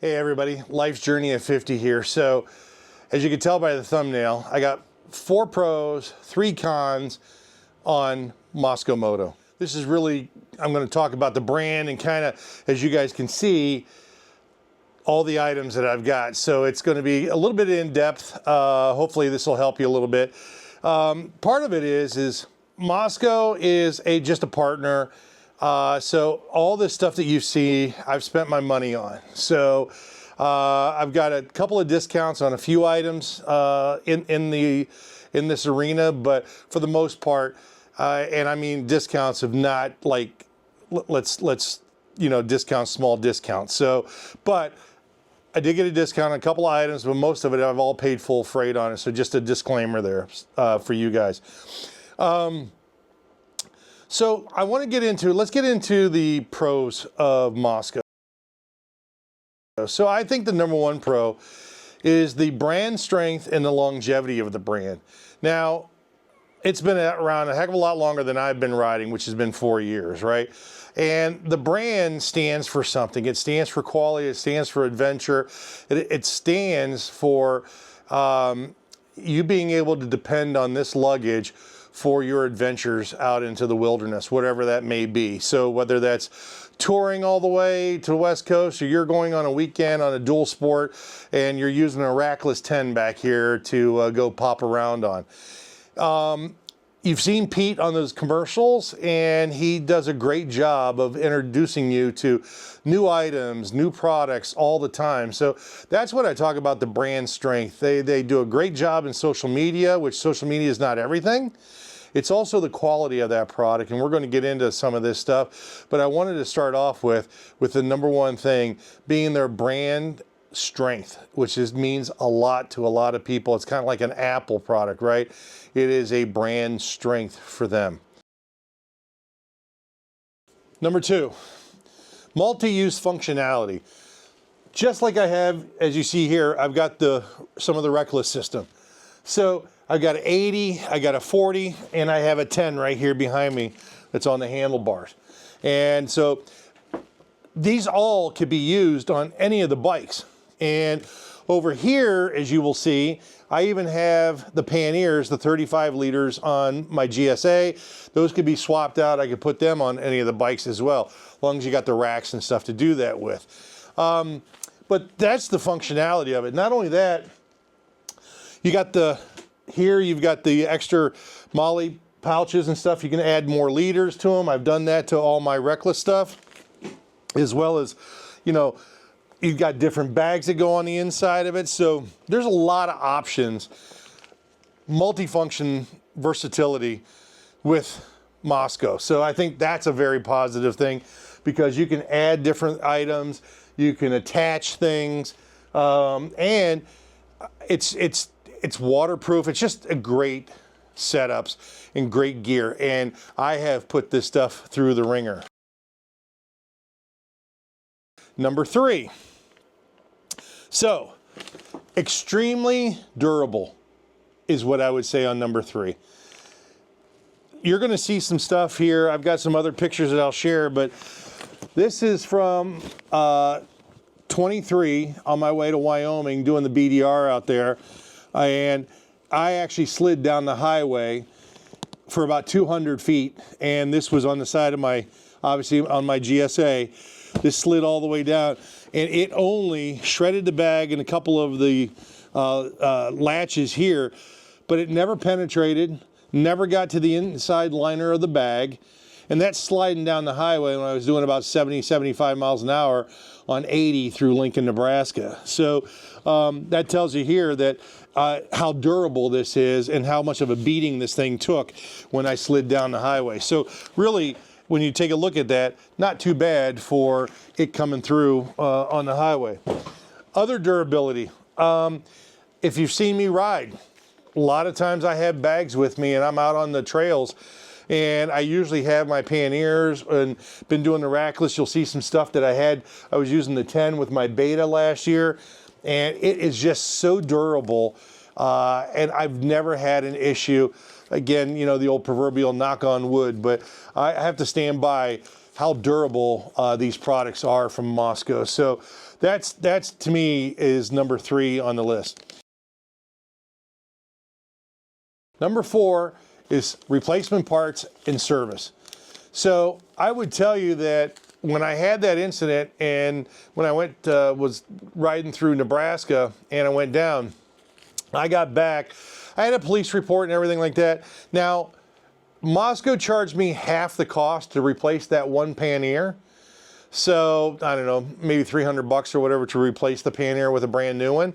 Hey everybody, Life's Journey at 50 here. So as you can tell by the thumbnail, I got 4 pros, 3 cons on Mosko Moto. This is really, I'm going to talk about the brand and kind of, as you guys can see, all the items that I've got. So it's going to be a little bit in depth. Hopefully this will help you a little bit. Part of it is Mosko is just a partner. So all this stuff that you see, I've spent my money on. So I've got a couple of discounts on a few items in this arena, but for the most part, and I mean discounts of not like let's discount small discounts. So, but I did get a discount on a couple of items, but most of it I've all paid full freight on it. So just a disclaimer there for you guys. So I want to let's get into the pros of Mosko. So I think the #1 pro is the brand strength and the longevity of the brand. Now, it's been around a heck of a lot longer than I've been riding, which has been 4 years, right? And the brand stands for something. It stands for quality, it stands for adventure, it stands for you being able to depend on this luggage for your adventures out into the wilderness, whatever that may be. So whether that's touring all the way to the West Coast, or you're going on a weekend on a dual sport and you're using a rackless 10 back here to go pop around on. You've seen Pete on those commercials, and he does a great job of introducing you to new items, new products all the time. So that's what I talk about, the brand strength. They do a great job in social media, which social media is not everything. It's also the quality of that product, and we're going to get into some of this stuff. But I wanted to start off with the #1 thing being their brand strength, which means a lot to a lot of people. It's kind of like an Apple product, right? It is a brand strength for them. #2, multi-use functionality. Just like I have, as you see here, I've got some of the Reckless system. So I've got an 80, I got a 40, and I have a 10 right here behind me that's on the handlebars. And so these all could be used on any of the bikes. And over here, as you will see, I even have the panniers, the 35 liters on my GSA. Those could be swapped out. I could put them on any of the bikes as well, as long as you got the racks and stuff to do that with. But that's the functionality of it. Not only that, you've got the extra MOLLE pouches and stuff. You can add more liters to them. I've done that to all my Reckless stuff, as well as, you've got different bags that go on the inside of it. So there's a lot of options, multifunction versatility with Mosko. So I think that's a very positive thing, because you can add different items, you can attach things, and it's waterproof. It's just a great setups and great gear. And I have put this stuff through the ringer. #3. So, extremely durable is what I would say on #3. You're going to see some stuff here. I've got some other pictures that I'll share, but this is from 23 on my way to Wyoming doing the BDR out there. And I actually slid down the highway for about 200 feet. And this was on the side of obviously on my GSA. This slid all the way down, and it only shredded the bag and a couple of the latches here, but it never penetrated, never got to the inside liner of the bag. And that's sliding down the highway when I was doing about 70, 75 miles an hour on 80 through Lincoln, Nebraska. So that tells you here that how durable this is and how much of a beating this thing took when I slid down the highway. So really, when you take a look at that, not too bad for it coming through on the highway. Other durability, if you've seen me ride, a lot of times I have bags with me and I'm out on the trails, and I usually have my panniers and been doing the rackless. You'll see some stuff that I was using the 10 with my Beta last year, and it is just so durable, and I've never had an issue. Again, the old proverbial knock on wood, but I have to stand by how durable these products are from Mosko. So That's to me is number 3 on the list. Number 4 is replacement parts and service. So I would tell you that when I had that incident and when I went, was riding through Nebraska and I went down, I got back, I had a police report and everything like that. Now, Mosko charged me half the cost to replace that one pannier. So, I don't know, maybe 300 bucks or whatever to replace the pannier with a brand new one.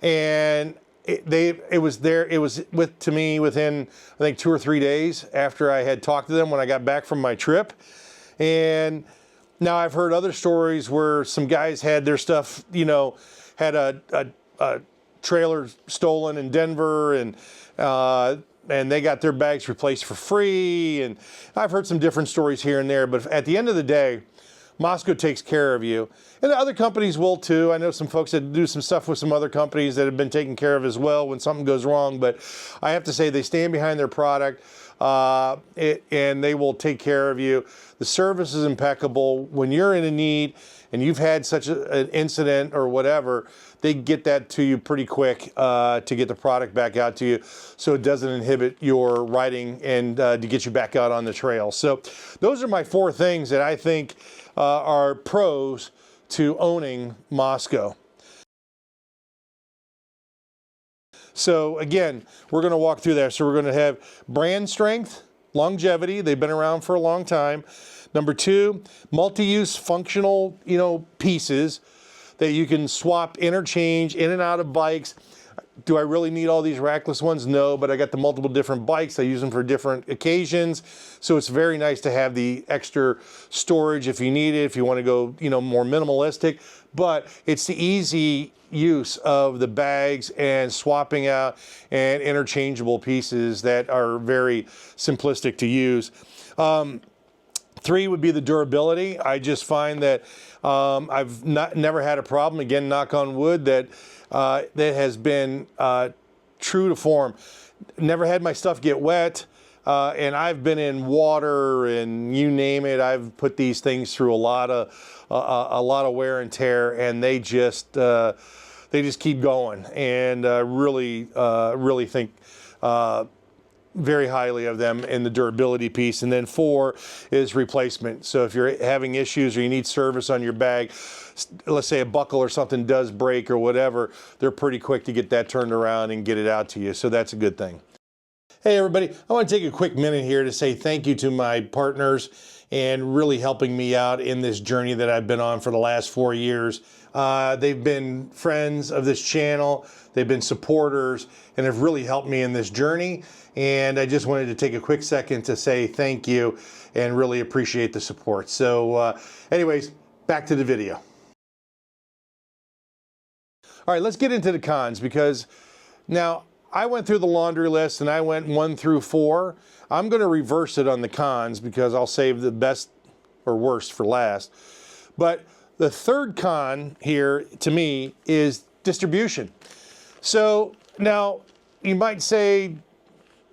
And it was to me within, I think, 2 or 3 days after I had talked to them when I got back from my trip. And now I've heard other stories where some guys had their stuff, you know, had a trailer stolen in Denver, and they got their bags replaced for free. And I've heard some different stories here and there, but at the end of the day, Mosko takes care of you. And the other companies will too. I know some folks that do some stuff with some other companies that have been taken care of as well when something goes wrong, but I have to say they stand behind their product, and they will take care of you. The service is impeccable. When you're in a need and you've had such an incident or whatever, they get that to you pretty quick to get the product back out to you so it doesn't inhibit your riding and to get you back out on the trail. So those are my 4 things that I think are pros to owning Mosko. So again, we're going to walk through that. So we're going to have brand strength, longevity. They've been around for a long time. Number 2, multi-use functional, you know, pieces that you can swap, interchange in and out of bikes. Do I really need all these rackless ones? No, but I got the multiple different bikes. I use them for different occasions. So it's very nice to have the extra storage if you need it, if you want to go, you know, more minimalistic. But it's the easy use of the bags and swapping out and interchangeable pieces that are very simplistic to use. 3 would be the durability. I just find that I've never had a problem, again, knock on wood, that has been true to form. Never had my stuff get wet, and I've been in water and you name it. I've put these things through a lot of wear and tear, and they just keep going. And really think very highly of them in the durability piece. And then 4 is replacement. So if you're having issues or you need service on your bag, let's say a buckle or something does break or whatever, they're pretty quick to get that turned around and get it out to you. So that's a good thing. Hey everybody, I want to take a quick minute here to say thank you to my partners and really helping me out in this journey that I've been on for the last 4 years. They've been friends of this channel, they've been supporters, and have really helped me in this journey. And I just wanted to take a quick second to say thank you and really appreciate the support. So anyways, back to the video. All right, let's get into the cons, because now I went through the laundry list and I went 1 through 4. I'm going to reverse it on the cons because I'll save the best or worst for last. But the 3rd con here to me is distribution. So now you might say,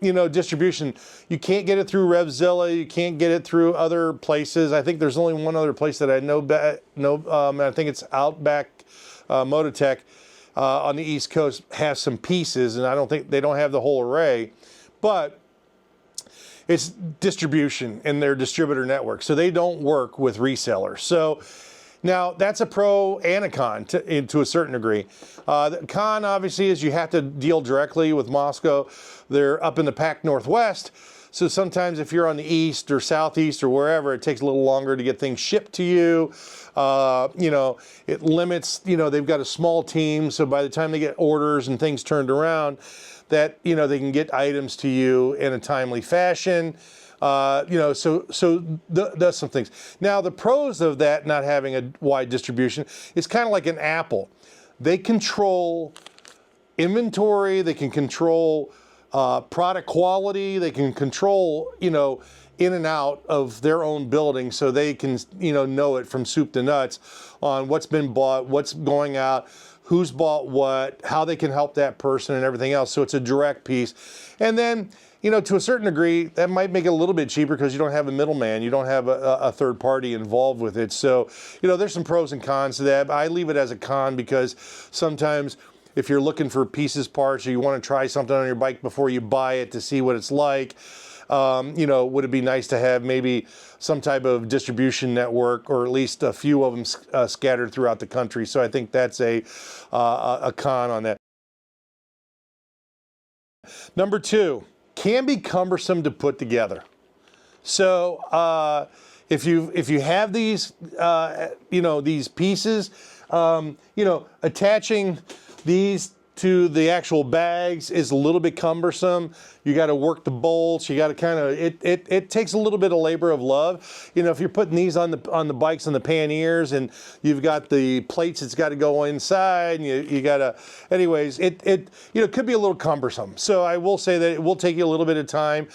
you know, distribution, you can't get it through Revzilla, you can't get it through other places. I think there's only one other place that I know, I think it's Outback Mototech on the East Coast has some pieces, and I don't think they don't have the whole array, but it's distribution in their distributor network. So they don't work with resellers. So now that's a pro and a con to a certain degree. The con obviously is you have to deal directly with Mosko. They're up in the Pac Northwest. So sometimes if you're on the east or southeast or wherever, it takes a little longer to get things shipped to you. You know, it limits, you know, they've got a small team. So by the time they get orders and things turned around, that, you know, they can get items to you in a timely fashion. You know, so that's some things. Now, the pros of that not having a wide distribution is kind of like an Apple. They control inventory, they can control product quality, they can control, you know, in and out of their own building, so they can, you know it from soup to nuts on what's been bought, what's going out, who's bought what, how they can help that person and everything else. So it's a direct piece. And then you know, to a certain degree, that might make it a little bit cheaper because you don't have a middleman. You don't have a third party involved with it. So, you know, there's some pros and cons to that. I leave it as a con because sometimes if you're looking for pieces, parts, or you want to try something on your bike before you buy it to see what it's like, you know, would it be nice to have maybe some type of distribution network, or at least a few of them scattered throughout the country. So I think that's a con on that. Number two, can be cumbersome to put together. So if you have these, you know, these pieces, you know, attaching these to the actual bags is a little bit cumbersome. You got to work the bolts. You got to kind of, it takes a little bit of labor of love. You know, if you're putting these on the bikes on the panniers, and you've got the plates that's got to go inside, and you got to, anyways, it you know, could be a little cumbersome. So I will say that it will take you a little bit of time.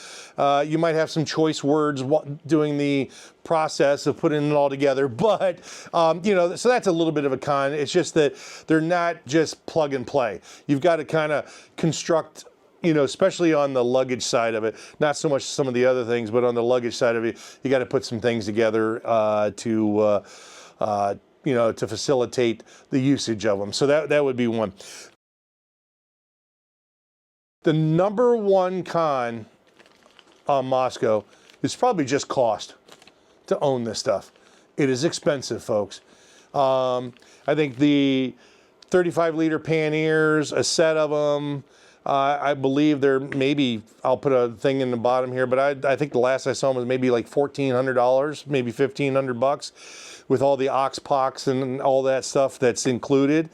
You might have some choice words doing the process of putting it all together, but you know, so that's a little bit of a con. It's just that they're not just plug and play. You've got to kind of construct, you know, especially on the luggage side of it, not so much some of the other things, but on the luggage side of it, you got to put some things together to you know, to facilitate the usage of them. So that would be one. The number one con on Mosko is probably just cost to own this stuff. It is expensive, folks. I think the 35-liter panniers, a set of them, I believe they're maybe, I'll put a thing in the bottom here, but I think the last I saw them was maybe like $1,400, maybe $1,500 with all the Oxpox and all that stuff that's included.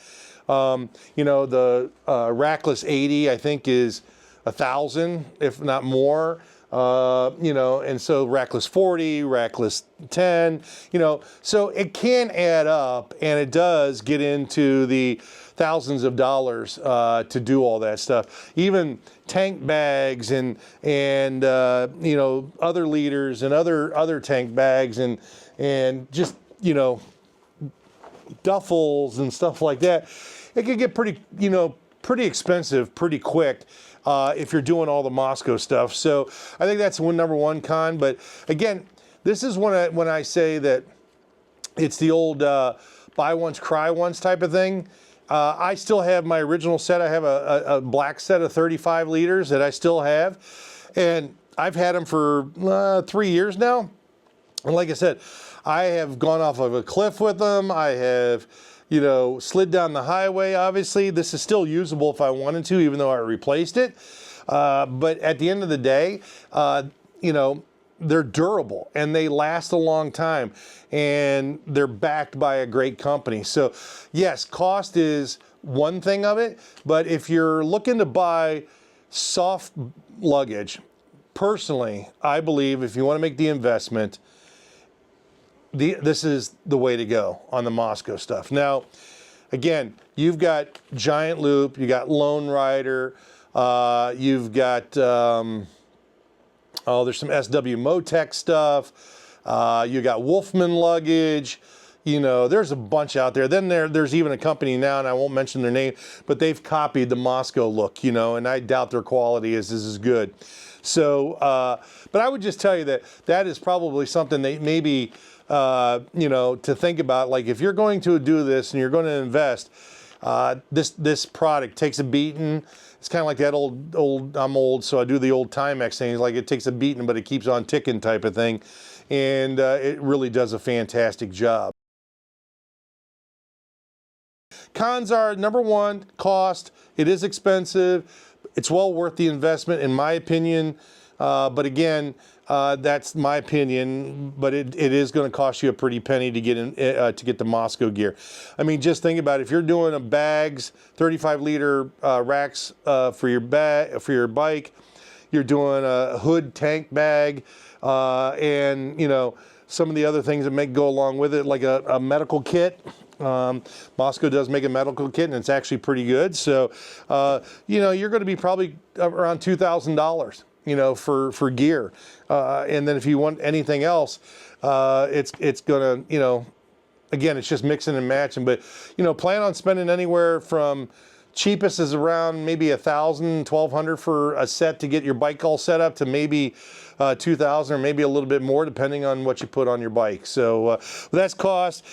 You know, the rackless 80, I think, is $1,000, if not more. You know, and so rackless 40, rackless 10, you know, so it can add up, and it does get into the thousands of dollars to do all that stuff. Even tank bags and you know, other liters and other tank bags and just, you know, duffels and stuff like that. It can get pretty, you know, pretty expensive pretty quick. If you're doing all the Mosko stuff. So I think that's number one con. But again, this is when I say that it's the old buy once, cry once type of thing. I still have my original set. I have a black set of 35 liters that I still have. And I've had them for 3 years now. And like I said, I have gone off of a cliff with them. I have, you know, slid down the highway. Obviously, this is still usable if I wanted to, even though I replaced it. But at the end of the day, you know, they're durable and they last a long time, and they're backed by a great company. So yes, cost is one thing of it, but if you're looking to buy soft luggage, personally, I believe if you want to make the investment, this is the way to go on the Mosko stuff. Now, again, you've got Giant Loop, you got Lone Rider, you've got, oh, there's some SW Motec stuff, you got Wolfman luggage, you know, there's a bunch out there. Then there's even a company now, and I won't mention their name, but they've copied the Mosko look, you know, and I doubt their quality is as good. So, but I would just tell you that is probably something that maybe, you know, to think about. Like, if you're going to do this and you're going to invest, this product takes a beating. It's kind of like that old, I'm old, so I do the old Timex thing. It's like it takes a beating, but it keeps on ticking type of thing. And it really does a fantastic job. Cons are, number one, cost. It is expensive. It's well worth the investment, in my opinion. But again, that's my opinion, but it is going to cost you a pretty penny to get to get the Mosko gear. I mean, just think about it. If you're doing a bags, 35-liter racks for your bike, you're doing a hood tank bag, and you know, some of the other things that may go along with it, like a medical kit. Mosko does make a medical kit, and it's actually pretty good. So, you know, you're going to be probably around $2,000. You know, for gear, and then if you want anything else, it's gonna, you know, again, it's just mixing and matching. But you know, plan on spending anywhere from cheapest is around maybe $1,000, $1,200 for a set to get your bike all set up, to maybe $2,000 or maybe a little bit more depending on what you put on your bike. So that's cost.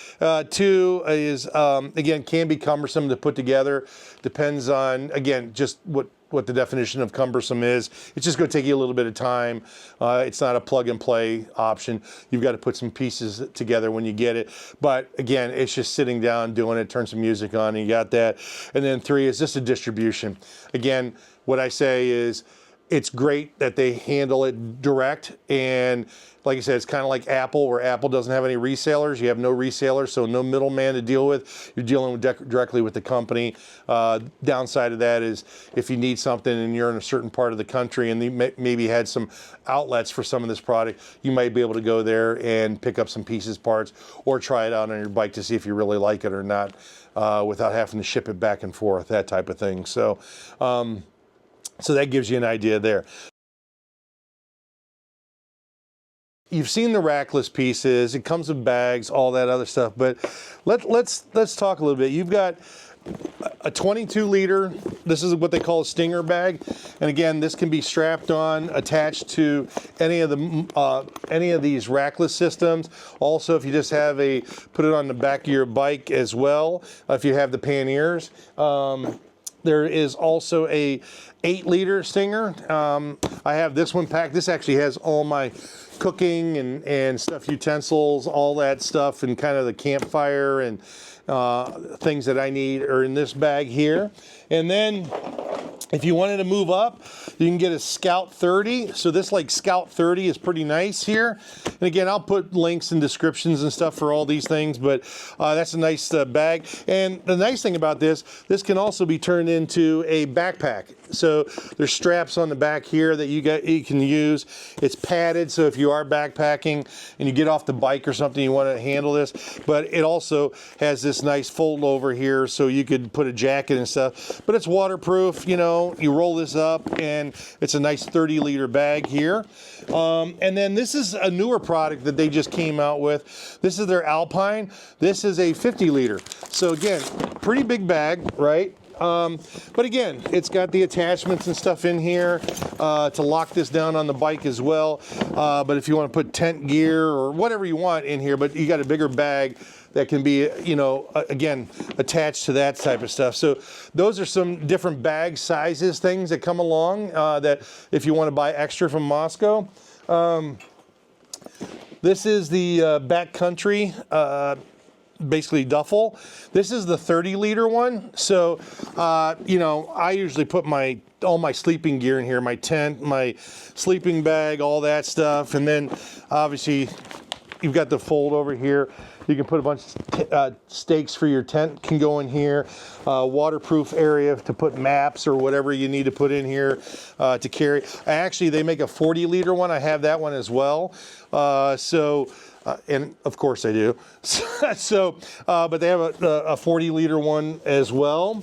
Two is, again, can be cumbersome to put together. Depends on, again, just what the definition of cumbersome is. It's just going to take you a little bit of time. It's not a plug and play option. You've got to put some pieces together when you get it. But again, it's just sitting down, doing it, turn some music on, and you got that. And then three is just a distribution. Again, what I say is, it's great that they handle it direct, and like I said, it's kind of like Apple, where Apple doesn't have any resellers. You have no resellers, so no middleman to deal with. You're dealing with directly with the company. Downside of that is if you need something and you're in a certain part of the country and they maybe had some outlets for some of this product, you might be able to go there and pick up some pieces, parts, or try it out on your bike to see if you really like it or not, without having to ship it back and forth, that type of thing. So, so that gives you an idea there. You've seen the rackless pieces. It comes with bags, all that other stuff. But let's talk a little bit. You've got a 22-liter. This is what they call a stinger bag, and again, this can be strapped on, attached to any of these rackless systems. Also, if you just have put it on the back of your bike as well. If you have the panniers. There is also a 8-liter Stinger. I have this one packed. This actually has all my cooking and stuff, utensils, all that stuff, and kind of the campfire and things that I need are in this bag here. And then if you wanted to move up, you can get a Scout 30. So this like Scout 30 is pretty nice here. And again, I'll put links and descriptions and stuff for all these things, but that's a nice bag. And the nice thing about this can also be turned into a backpack. So there's straps on the back here that you can use. It's padded, so if you are backpacking and you get off the bike or something, you want to handle this. But it also has this nice fold over here, so you could put a jacket and stuff. But it's waterproof, you know. You roll this up, and it's a nice 30-liter bag here. And then this is a newer product that they just came out with. This is their Alpine. This is a 50-liter. So again, pretty big bag, right? But again, it's got the attachments and stuff in here to lock this down on the bike as well. But if you want to put tent gear or whatever you want in here, but you got a bigger bag that can be, you know, again, attached to that type of stuff. So those are some different bag sizes, things that come along that if you want to buy extra from Mosko. This is the backcountry basically duffel. This is the 30-liter one. So, you know, I usually put all my sleeping gear in here, my tent, my sleeping bag, all that stuff. And then obviously you've got the fold over here. You can put a bunch of stakes for your tent can go in here. Waterproof area to put maps or whatever you need to put in here to carry. Actually, they make a 40-liter one. I have that one as well. And of course I do. But they have a 40-liter one as well.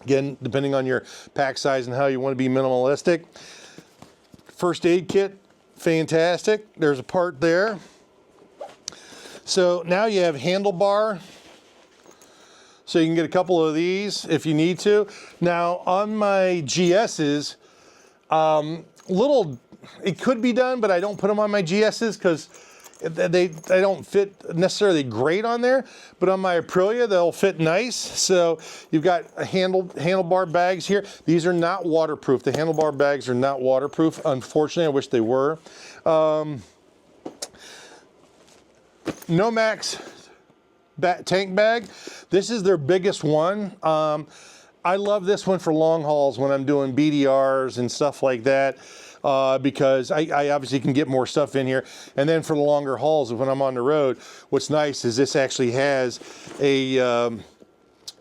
Again, depending on your pack size and how you want to be minimalistic. First aid kit, fantastic. There's a part there. So now you have handlebar. So you can get a couple of these if you need to. Now on my GS's, it could be done, but I don't put them on my GS's because they don't fit necessarily great on there. But on my Aprilia, they'll fit nice. So you've got handlebar bags here. These are not waterproof. The handlebar bags are not waterproof. Unfortunately, I wish they were. Nomex tank bag. This is their biggest one. I love this one for long hauls when I'm doing BDRs and stuff like that. Because I obviously can get more stuff in here. And then for the longer hauls, when I'm on the road, what's nice is this actually has a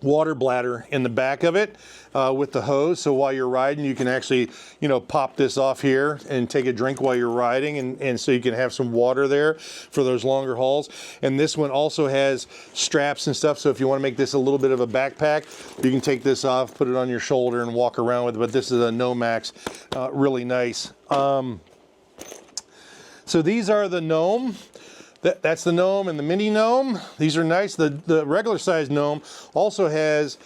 water bladder in the back of it with the hose. So while you're riding, you can actually, you know, pop this off here and take a drink while you're riding. And so you can have some water there for those longer hauls. And this one also has straps and stuff. So if you want to make this a little bit of a backpack, you can take this off, put it on your shoulder and walk around with it. But this is a Nomex, really nice. So these are the Gnome. That's the Gnome and the mini Gnome. These are nice. The regular size Gnome also has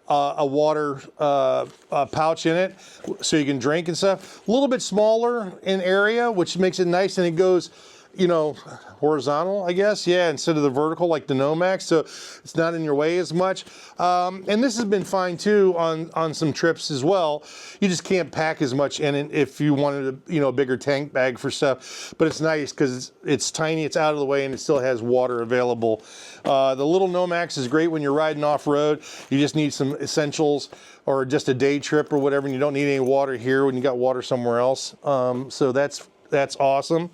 a water pouch in it, so you can drink and stuff. A little bit smaller in area, which makes it nice, and it goes, you know, horizontal, I guess, yeah, instead of the vertical like the Nomax, so it's not in your way as much. And this has been fine too on some trips as well. You just can't pack as much in it if you wanted a, you know, a bigger tank bag for stuff, but it's nice because it's tiny, it's out of the way, and it still has water available. The little Nomax is great when you're riding off-road. You just need some essentials or just a day trip or whatever, and you don't need any water here when you got water somewhere else. So that's awesome.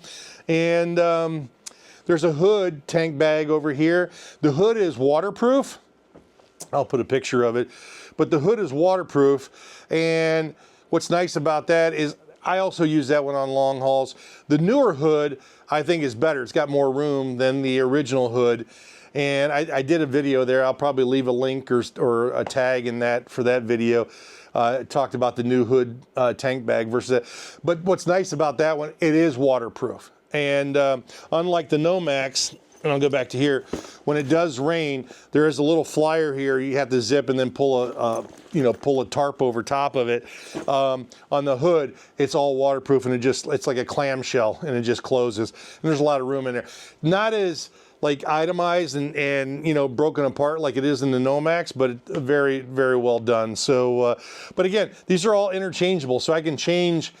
And there's a hood tank bag over here. The hood is waterproof. I'll put a picture of it, but the hood is waterproof. And what's nice about that is I also use that one on long hauls. The newer hood, I think, is better. It's got more room than the original hood. And I did a video there. I'll probably leave a link or a tag in that for that video. Talked about the new hood tank bag versus that. But what's nice about that one, it is waterproof. And unlike the Nomax, and I'll go back to here, when it does rain, there is a little flyer here. You have to zip and then pull a tarp over top of it. On the hood, it's all waterproof, and it's like a clamshell, and it just closes. And there's a lot of room in there. Not as like itemized and you know, broken apart like it is in the Nomax, but very, very well done. So, but again, these are all interchangeable, so I can change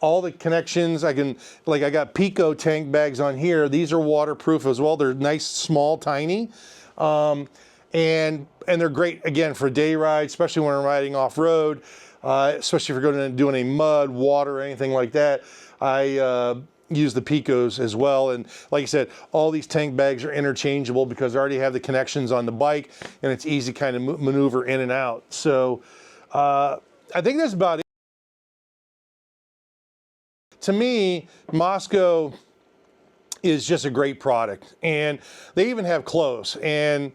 all the connections. I got Pico tank bags on here. These are waterproof as well. They're nice, small, tiny, and they're great again for day rides, especially when I'm riding off road, especially if you're going to do any mud, water, or anything like that. I use the Picos as well. And like I said, all these tank bags are interchangeable because I already have the connections on the bike, and it's easy kind of maneuver in and out. So I think that's about it. To me, Mosko is just a great product, and they even have clothes. And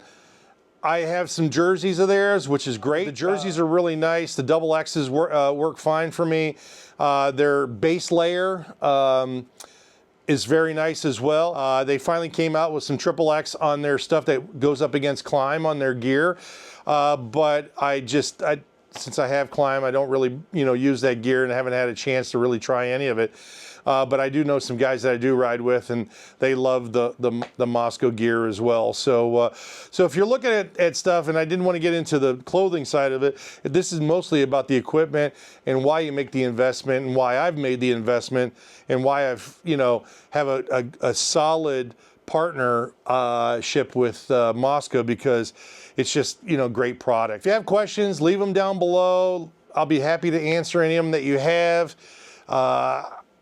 I have some jerseys of theirs, which is great. The jerseys are really nice. The double X's work fine for me. Their base layer is very nice as well. They finally came out with some triple X on their stuff that goes up against climb on their gear. But since I have climb, I don't really, you know, use that gear, and I haven't had a chance to really try any of it. But I do know some guys that I do ride with, and they love the Mosko gear as well. So so if you're looking at stuff, and I didn't want to get into the clothing side of it, this is mostly about the equipment and why you make the investment, and why I've made the investment, and why I've, you know, have a solid partnership with Mosko, because it's just, you know, great product. If you have questions, leave them down below. I'll be happy to answer any of them that you have.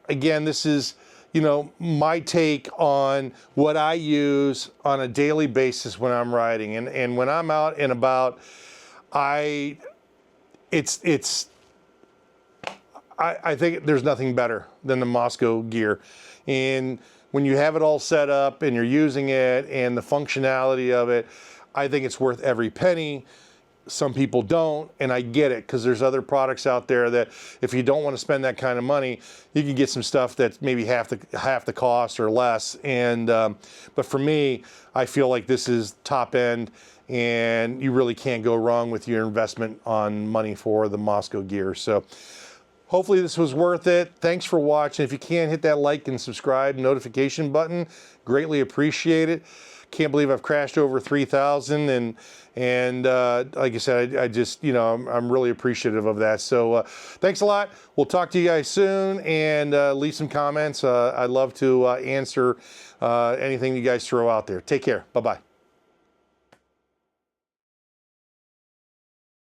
Again, this is, you know, my take on what I use on a daily basis when I'm riding, and when I'm out and about, I think there's nothing better than the Mosko gear. And when you have it all set up and you're using it and the functionality of it, I think it's worth every penny. Some people don't, and I get it, because there's other products out there that if you don't want to spend that kind of money, you can get some stuff that's maybe half the cost or less. And but for me, I feel like this is top end, and you really can't go wrong with your investment on money for the Mosko gear. So hopefully this was worth it. Thanks for watching. If you can, hit that like and subscribe notification button. Greatly appreciate it. Can't believe I've crashed over 3,000, and like I said, I just, you know, I'm really appreciative of that. So thanks a lot. We'll talk to you guys soon, and leave some comments. I'd love to answer anything you guys throw out there. Take care. Bye-bye.